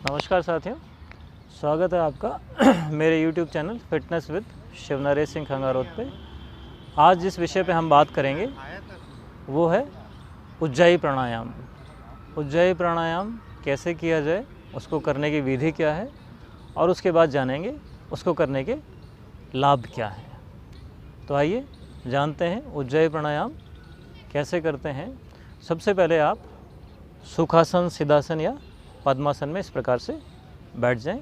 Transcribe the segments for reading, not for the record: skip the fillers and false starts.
नमस्कार साथियों, स्वागत है आपका मेरे YouTube channel fitness with Shiv Naresh Singh Khangarot पे। आज जिस विषय पे हम बात करेंगे वो है उज्जाई प्राणायाम। उज्जाई प्राणायाम कैसे किया जाए, उसको करने की विधि क्या है और उसके बाद जानेंगे उसको करने के लाभ क्या हैं। तो आइए जानते हैं उज्जाई प्राणायाम कैसे करते हैं। सबसे पहले आप सुखासन, सिद्धासन या पद्मासन में इस प्रकार से बैठ जाएं।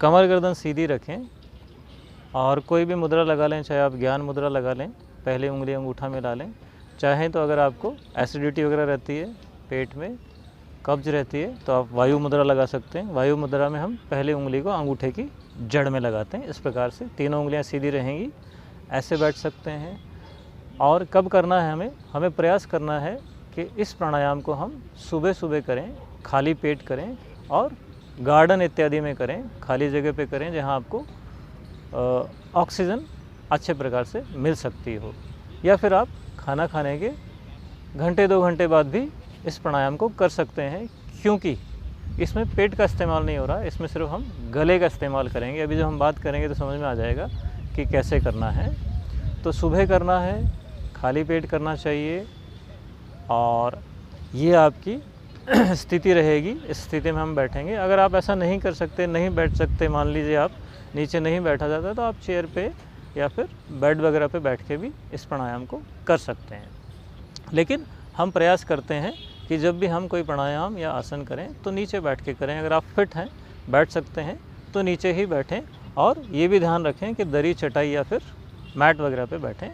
कमर गर्दन सीधी रखें और कोई भी मुद्रा लगा लें, चाहे आप ज्ञान मुद्रा लगा लें, पहले उंगली अंगूठा में ला लें। चाहें तो अगर आपको एसिडिटी वगैरह रहती है, पेट में कब्ज रहती है, तो आप वायु मुद्रा लगा सकते हैं। वायु मुद्रा में हम पहले उंगली को अंगूठे की जड़ में लगाते हैं। इस प्रकार से तीनों उंगलियां सीधी रहेंगी, ऐसे बैठ सकते हैं। और कब करना है हमें प्रयास करना है कि इस प्राणायाम को हम सुबह सुबह करें, खाली पेट करें और गार्डन इत्यादि में करें, खाली जगह पे करें जहां आपको ऑक्सीजन अच्छे प्रकार से मिल सकती हो। या फिर आप खाना खाने के घंटे 2 घंटे बाद भी इस प्राणायाम को कर सकते हैं, क्योंकि इसमें पेट का इस्तेमाल नहीं हो रहा है, इसमें सिर्फ हम गले का इस्तेमाल करेंगे। अभी जब हम बात करेंगे तो समझ में आ जाएगा कि कैसे करना है। तो सुबह करना है, खाली पेट करना चाहिए और ये आपकी स्थिति रहेगी। इस स्थिति में हम बैठेंगे। अगर आप ऐसा नहीं कर सकते, नहीं बैठ सकते, मान लीजिए आप नीचे नहीं बैठा जाता, तो आप चेयर पे या फिर बेड वगैरह पे बैठ के भी इस प्राणायाम को कर सकते हैं। लेकिन हम प्रयास करते हैं कि जब भी हम कोई प्राणायाम या आसन करें तो नीचे बैठ के करें। अगर आप फिट हैं, बैठ सकते हैं, तो नीचे ही बैठें। और ये भी ध्यान रखें कि दरी, चटाई या फिर मैट वगैरह पे बैठें,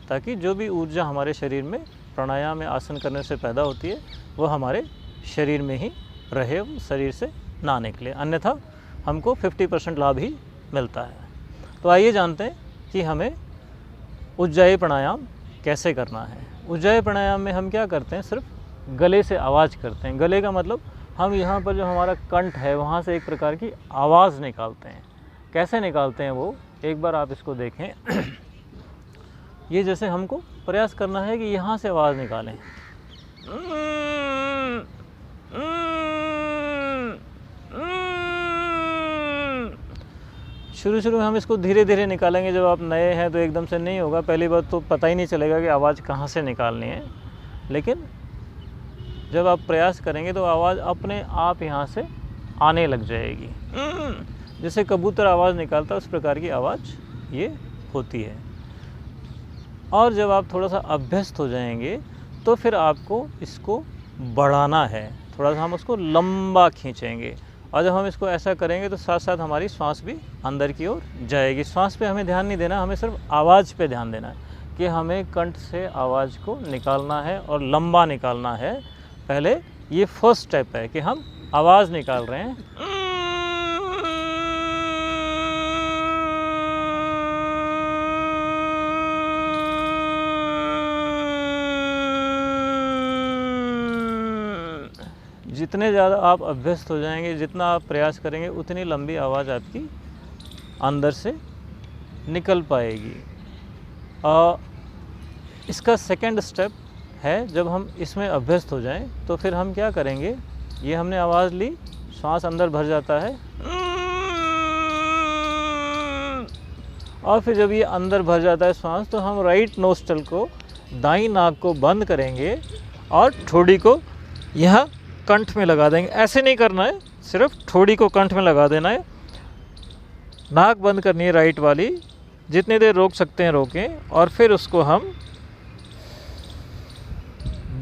ताकि जो भी ऊर्जा हमारे शरीर में प्राणायाम या आसन करने से पैदा होती है वो हमारे शरीर में ही रहे, शरीर से ना निकले, अन्यथा हमको 50% लाभ ही मिलता है। तो आइए जानते हैं कि हमें उज्जाई प्राणायाम कैसे करना है। उज्जाई प्राणायाम में हम क्या करते हैं, सिर्फ गले से आवाज़ करते हैं। गले का मतलब हम यहाँ पर जो हमारा कंठ है वहाँ से एक प्रकार की आवाज़ निकालते हैं। कैसे निकालते हैं वो एक बार आप इसको देखें। ये जैसे हमको प्रयास करना है कि यहाँ से आवाज़ निकालें। शुरू में हम इसको धीरे धीरे निकालेंगे। जब आप नए हैं तो एकदम से नहीं होगा, पहली बात तो पता ही नहीं चलेगा कि आवाज़ कहाँ से निकालनी है। लेकिन जब आप प्रयास करेंगे तो आवाज़ अपने आप यहाँ से आने लग जाएगी। जैसे कबूतर आवाज़ निकालता है उस प्रकार की आवाज़ ये होती है। और जब आप थोड़ा सा अभ्यस्त हो जाएंगे तो फिर आपको इसको बढ़ाना है, थोड़ा सा हम उसको लंबा खींचेंगे। और जब हम इसको ऐसा करेंगे तो साथ साथ हमारी श्वास भी अंदर की ओर जाएगी। श्वास पे हमें ध्यान नहीं देना, हमें सिर्फ आवाज़ पे ध्यान देना है कि हमें कंठ से आवाज़ को निकालना है और लंबा निकालना है। पहले ये फर्स्ट स्टेप है कि हम आवाज़ निकाल रहे हैं। जितने ज़्यादा आप अभ्यस्त हो जाएंगे, जितना आप प्रयास करेंगे, उतनी लंबी आवाज़ आपकी अंदर से निकल पाएगी। इसका सेकंड स्टेप है, जब हम इसमें अभ्यस्त हो जाएं तो फिर हम क्या करेंगे, ये हमने आवाज़ ली, श्वास अंदर भर जाता है और फिर जब ये अंदर भर जाता है श्वास, तो हम राइट नोस्ट्रल को, दाईं नाक को बंद करेंगे और ठोड़ी को यहाँ कंठ में लगा देंगे। ऐसे नहीं करना है, सिर्फ ठोड़ी को कंठ में लगा देना है। नाक बंद करनी है राइट वाली, जितनी देर रोक सकते हैं रोकें। और फिर उसको हम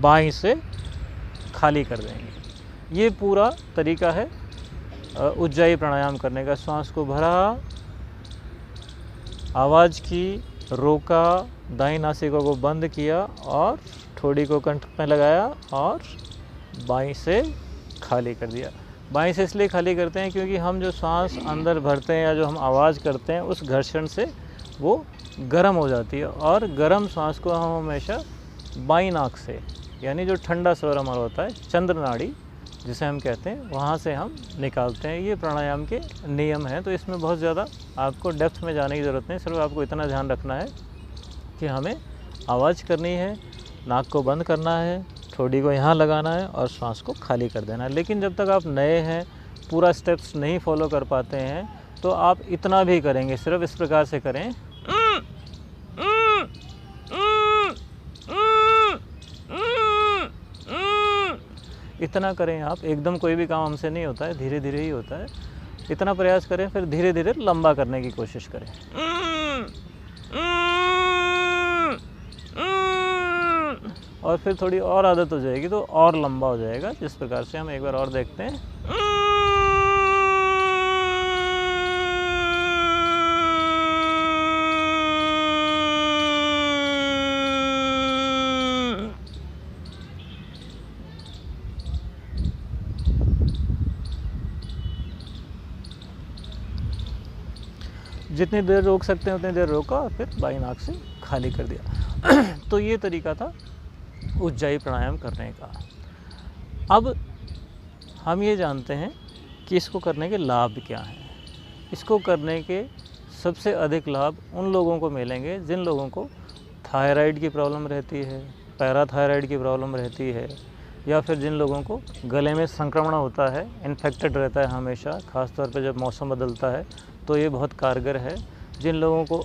बाईं से खाली कर देंगे। ये पूरा तरीका है उज्जाई प्राणायाम करने का। श्वास को भरा, आवाज़ की, रोका, दाईं नासिका को बंद किया और ठोड़ी को कंठ में लगाया और बाईं से खाली कर दिया। बाईं से इसलिए खाली करते हैं क्योंकि हम जो सांस अंदर भरते हैं या जो हम आवाज़ करते हैं, उस घर्षण से वो गर्म हो जाती है। और गर्म सांस को हम हमेशा बाईं नाक से, यानी जो ठंडा स्वर हमारा होता है, चंद्र नाड़ी जिसे हम कहते हैं, वहाँ से हम निकालते हैं। ये प्राणायाम के नियम हैं। तो इसमें बहुत ज़्यादा आपको डेप्थ में जाने की ज़रूरत नहीं, सिर्फ आपको इतना ध्यान रखना है कि हमें आवाज़ करनी है, नाक को बंद करना है, ठोड़ी को यहाँ लगाना है और श्वास को खाली कर देना है। लेकिन जब तक आप नए हैं, पूरा स्टेप्स नहीं फॉलो कर पाते हैं, तो आप इतना भी करेंगे, सिर्फ इस प्रकार से करें, इतना करें आप। एकदम कोई भी काम हमसे नहीं होता है, धीरे धीरे ही होता है। इतना प्रयास करें, फिर धीरे धीरे लंबा करने की कोशिश करें। और फिर थोड़ी और आदत हो जाएगी तो और लंबा हो जाएगा। जिस प्रकार से हम एक बार और देखते हैं। जितनी देर रोक सकते हैं उतनी देर रोका और फिर बाई नाक से खाली कर दिया। तो ये तरीका था उज्जाई प्राणायाम करने का। अब हम ये जानते हैं कि इसको करने के लाभ क्या हैं। इसको करने के सबसे अधिक लाभ उन लोगों को मिलेंगे जिन लोगों को थायराइड की प्रॉब्लम रहती है, पैराथायराइड की प्रॉब्लम रहती है, या फिर जिन लोगों को गले में संक्रमण होता है, इन्फेक्टेड रहता है हमेशा, ख़ास तौर पे जब मौसम बदलता है तो ये बहुत कारगर है। जिन लोगों को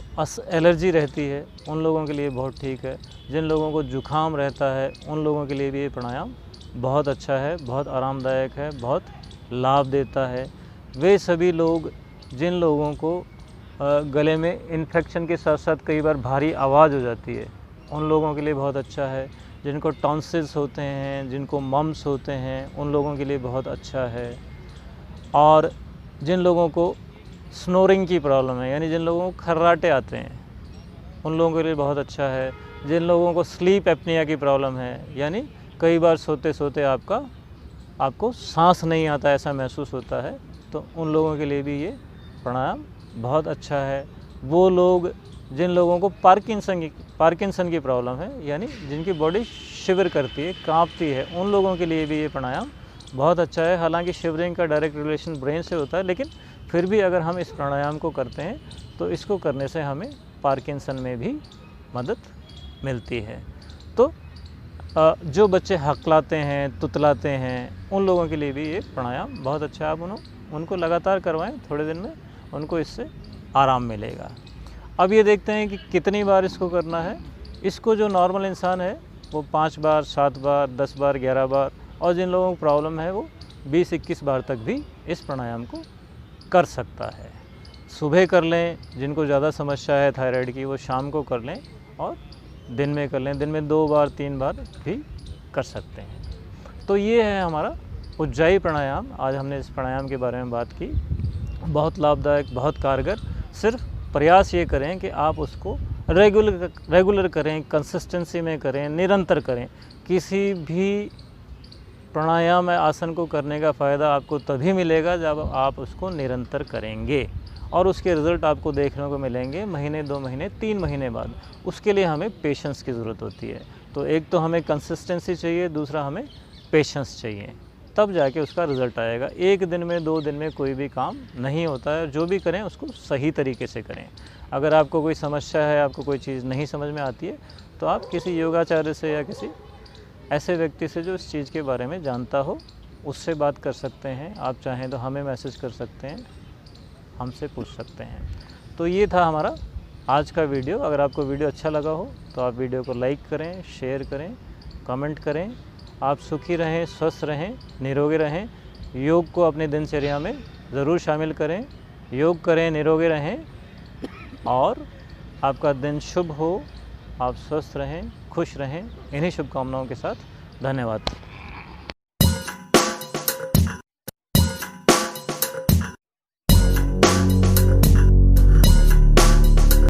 एलर्जी रहती है उन लोगों के लिए बहुत ठीक है। जिन लोगों को जुखाम रहता है उन लोगों के लिए भी ये प्राणायाम बहुत अच्छा है, बहुत आरामदायक है, बहुत लाभ देता है। वे सभी लोग जिन लोगों को गले में इन्फेक्शन के साथ साथ कई बार भारी आवाज़ हो जाती है, उन लोगों के लिए बहुत अच्छा है। जिनको टॉन्सिल्स होते हैं, जिनको मम्स होते हैं, उन लोगों के लिए बहुत अच्छा है। और जिन लोगों को स्नोरिंग की प्रॉब्लम है, यानी जिन लोगों को खर्राटे आते हैं, उन लोगों के लिए बहुत अच्छा है। जिन लोगों को स्लीप एपनिया की प्रॉब्लम है, यानी कई बार सोते सोते आपको सांस नहीं आता, ऐसा महसूस होता है, तो उन लोगों के लिए भी ये प्राणायाम बहुत अच्छा है। वो लोग जिन लोगों को पार्किंसन की प्रॉब्लम है, यानी जिनकी बॉडी शिवर करती है, कांपती है, उन लोगों के लिए भी ये प्राणायाम बहुत अच्छा है। हालांकि शिवरिंग का डायरेक्ट रिलेशन ब्रेन से होता है, लेकिन फिर भी अगर हम इस प्राणायाम को करते हैं तो इसको करने से हमें पार्किंसन में भी मदद मिलती है। तो जो बच्चे हकलाते हैं, तुतलाते हैं, उन लोगों के लिए भी ये प्राणायाम बहुत अच्छा है। आप उनको लगातार करवाएं, थोड़े दिन में उनको इससे आराम मिलेगा। अब ये देखते हैं कि कितनी बार इसको करना है। इसको जो नॉर्मल इंसान है वो 5 बार, 7 बार, 10 बार, 11 बार, और जिन लोगों को प्रॉब्लम है वो 20-21 बार तक भी इस प्राणायाम को कर सकता है। सुबह कर लें, जिनको ज़्यादा समस्या है थायराइड की, वो शाम को कर लें, और दिन में कर लें। दिन में 2 बार 3 बार भी कर सकते हैं। तो ये है हमारा उज्जाई प्राणायाम। आज हमने इस प्राणायाम के बारे में बात की। बहुत लाभदायक, बहुत कारगर। सिर्फ प्रयास ये करें कि आप उसको रेगुलर करें, कंसिस्टेंसी में करें, निरंतर करें। किसी भी प्राणायाम या आसन को करने का फ़ायदा आपको तभी मिलेगा जब आप उसको निरंतर करेंगे, और उसके रिज़ल्ट आपको देखने को मिलेंगे महीने, 2 महीने, 3 महीने बाद। उसके लिए हमें पेशेंस की ज़रूरत होती है। तो एक तो हमें कंसिस्टेंसी चाहिए, दूसरा हमें पेशेंस चाहिए, तब जाके उसका रिज़ल्ट आएगा। 1 दिन में, 2 दिन में कोई भी काम नहीं होता है। जो भी करें उसको सही तरीके से करें। अगर आपको कोई समस्या है, आपको कोई चीज़ नहीं समझ में आती है, तो आप किसी योगाचार्य से या किसी ऐसे व्यक्ति से जो इस चीज़ के बारे में जानता हो, उससे बात कर सकते हैं। आप चाहें तो हमें मैसेज कर सकते हैं, हमसे पूछ सकते हैं। तो ये था हमारा आज का वीडियो। अगर आपको वीडियो अच्छा लगा हो तो आप वीडियो को लाइक करें, शेयर करें, कमेंट करें। आप सुखी रहें, स्वस्थ रहें, निरोगी रहें। योग को अपनी दिनचर्या में ज़रूर शामिल करें। योग करें, निरोगी रहें, और आपका दिन शुभ हो। आप स्वस्थ रहें, खुश रहें। इन्हीं शुभकामनाओं के साथ धन्यवाद।